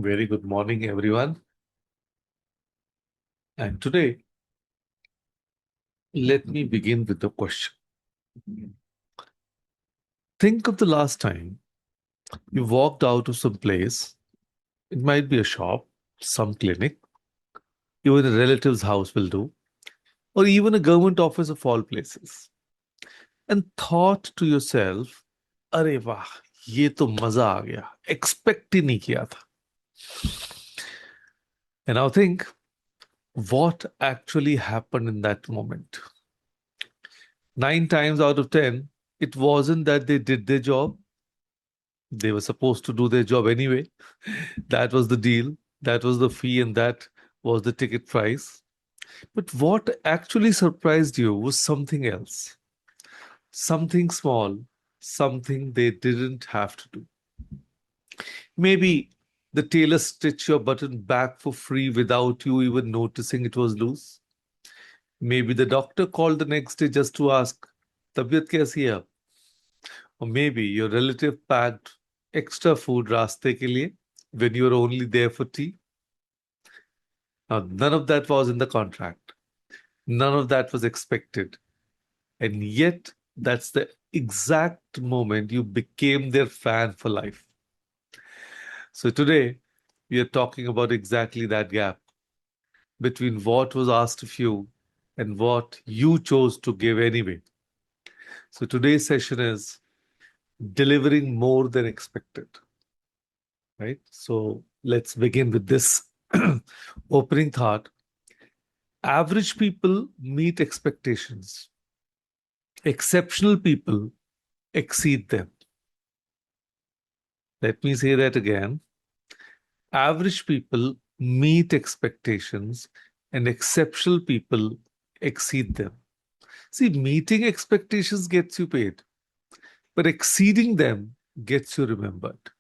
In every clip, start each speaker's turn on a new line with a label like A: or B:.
A: Very good morning, everyone. And today, let me begin with the question. Think of the last time you walked out of some place. It might be a shop, some clinic, even a relative's house will do, or even a government office of all places, and thought to yourself, अरे वाह, ये तो मजा आ गया, expect ही नहीं किया था. And now think what actually happened in that moment. 9 times out of 10, it wasn't that they did their job. They were supposed to do their job anyway. That was the deal. That was the fee, and that was the ticket price. But what actually surprised you was something else. Something small, something they didn't have to do. Maybe the tailor stitched your button back for free without you even noticing it was loose. Maybe the doctor called the next day just to ask, "Tabiyat kaisi hai?" Or maybe your relative packed extra food raste ke liye when you were only there for tea. Now, none of that was in the contract. None of that was expected. And yet, that's the exact moment you became their fan for life. So today, we are talking about exactly that gap between what was asked of you and what you chose to give anyway. So today's session is delivering more than expected, right? So let's begin with this opening thought. Average people meet expectations. Exceptional people exceed them. Let me say that again. Average people meet expectations and exceptional people exceed them. See, meeting expectations gets you paid, but exceeding them gets you remembered.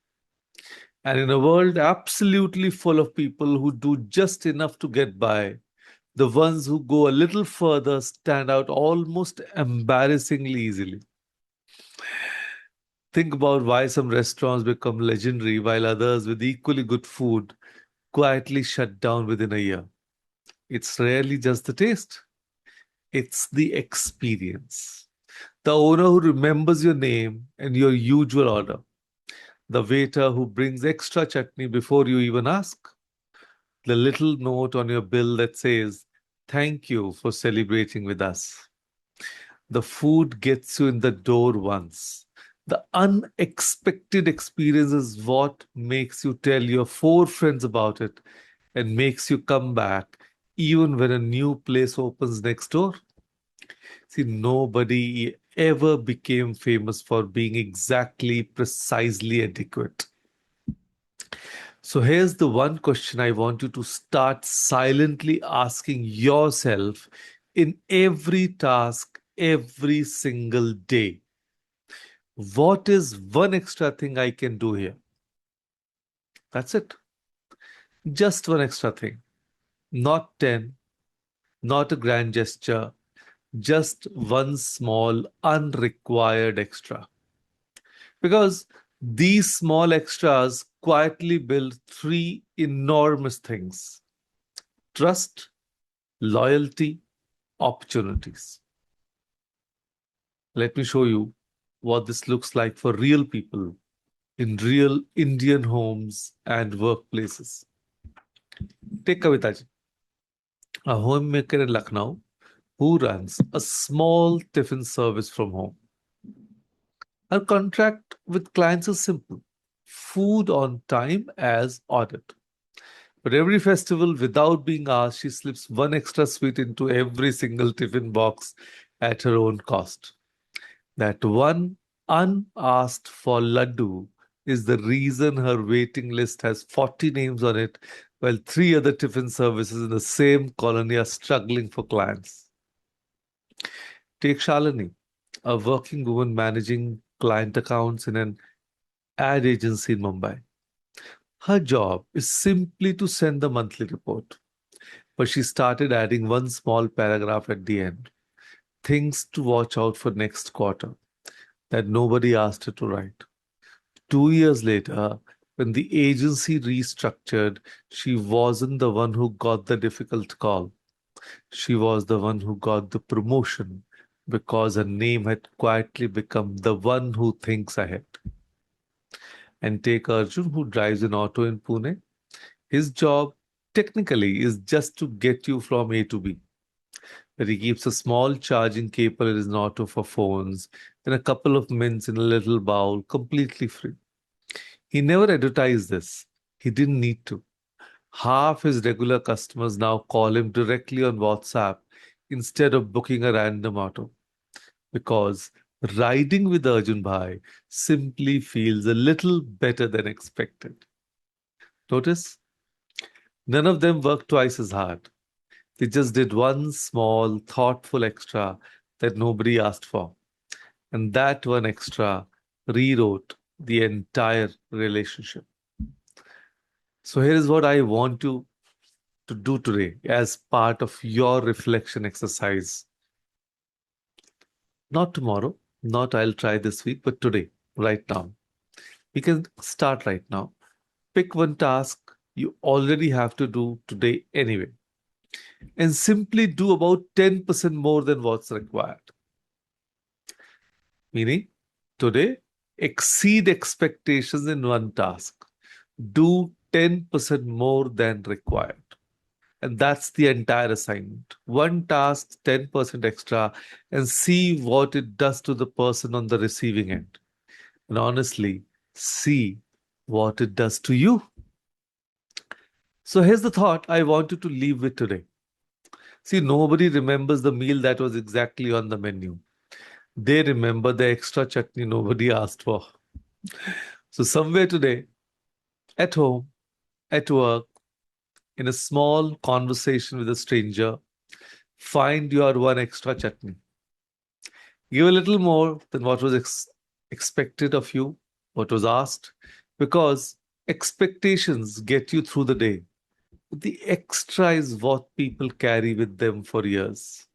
A: And in a world absolutely full of people who do just enough to get by, the ones who go a little further stand out almost embarrassingly easily. Think about why some restaurants become legendary while others with equally good food quietly shut down within a year. It's rarely just the taste, it's the experience. The owner who remembers your name and your usual order. The waiter who brings extra chutney before you even ask. The little note on your bill that says, "Thank you for celebrating with us." The food gets you in the door once. The unexpected experience is what makes you tell your four friends about it and makes you come back even when a new place opens next door. See, nobody ever became famous for being exactly, precisely adequate. So here's the one question I want you to start silently asking yourself in every task, every single day. What is one extra thing I can do here? That's it. Just one extra thing. Not 10, not a grand gesture, just one small, unrequired extra. Because these small extras quietly build three enormous things: trust, loyalty, opportunities. Let me show you what this looks like for real people in real Indian homes and workplaces. Take Kavitaji, a homemaker in Lucknow who runs a small tiffin service from home. Her contract with clients is simple: food on time as ordered. But every festival, without being asked, she slips one extra sweet into every single tiffin box at her own cost. That one unasked for laddu is the reason her waiting list has 40 names on it, while three other tiffin services in the same colony are struggling for clients. Take Shalini, a working woman managing client accounts in an ad agency in Mumbai. Her job is simply to send the monthly report, but she started adding one small paragraph at the end: things to watch out for next quarter, that nobody asked her to write. 2 years later, When the agency restructured, she wasn't the one who got the difficult call. She was the one who got the promotion because her name had quietly become the one who thinks ahead. And take Arjun, who drives an auto in Pune. His job, technically, is just to get you from A to B. But he keeps a small charging cable in his auto for phones and a couple of mints in a little bowl, completely free. He never advertised this. He didn't need to. Half his regular customers now call him directly on WhatsApp instead of booking a random auto because riding with Arjun Bhai simply feels a little better than expected. Notice, none of them worked twice as hard. They just did one small, thoughtful extra that nobody asked for. And that one extra rewrote the entire relationship. So here is what I want you to do today as part of your reflection exercise. Not tomorrow, not I'll try this week, but today, right now. We can start right now. Pick one task you already have to do today anyway, and simply do about 10% more than what's required. Meaning, today, exceed expectations in one task. Do 10% more than required. And that's the entire assignment. One task, 10% extra, and see what it does to the person on the receiving end. And honestly, see what it does to you. So here's the thought I want you to leave with today. See, nobody remembers the meal that was exactly on the menu. They remember the extra chutney nobody asked for. So, somewhere today, at home, at work, in a small conversation with a stranger, find your one extra chutney. Give a little more than what was expected of you, what was asked, because expectations get you through the day. The extra is what people carry with them for years.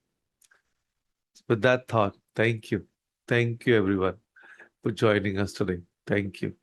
A: With that thought, thank you. Thank you, everyone, for joining us today. Thank you.